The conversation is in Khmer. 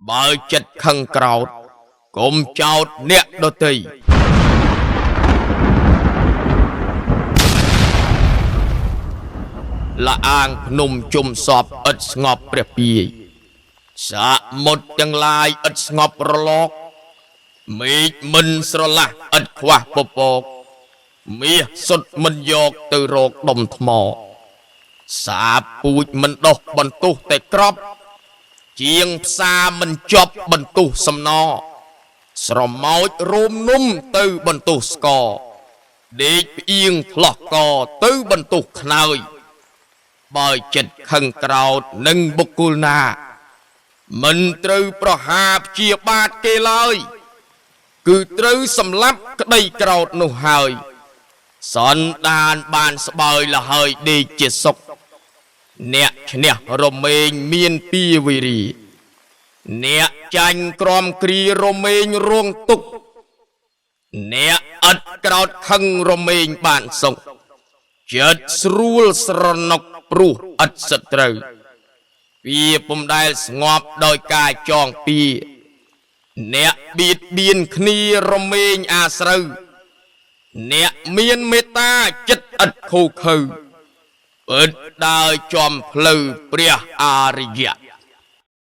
បើចិត្តខឹងក្រោតកុំចោទអ្នកដទៃละអាងភ្នំជុំសពឥតស្ងប់ព្រះពាយសាមុទ្រទាំងឡាយឥតស្ងប់រលកមេឃមិនស្រឡះឥតខ្វះពពកមាសសុទ្ធមិនយកទៅរកដុំថ្មសាបពូជមិនដុះបន្ទុះតែក្របជាងផ្សាមិនចប់បន្ទុះសំណស្រមោចរោមនំទៅបន្ទុះស្កដេកផ្អៀងផ្លោះកទៅបន្ទុះខ្នើយបើចិត្តខឹងក្រោតនឹងបុគ្គលណាមិនត្រូវប្រហារព្យាបាទគេឡើយគឺត្រូវសម្លាប់ក្តីក្រោតនោះហើយសន្តានបានស្បើយលហើយដេកជាសុខអ្នកឈ្នះរមែងមានពីវេរីអ្នកចាញ់ក្រំគ្រារមែងរងទុកអ្នកឥតក្រោតខឹងរមែងបានសុខចិត្តស្រួលស្រណុកព្រោះឥតសត្រូវវាពុំដែលស្ងប់ដោយការចងពៀអ្នកបៀតបៀនគ្នារមែងអាស្រូវអ្នកមានមេត្តាចិត្តឥតខូខើពិតដើរចំផ្លូវព្រះអរិយៈ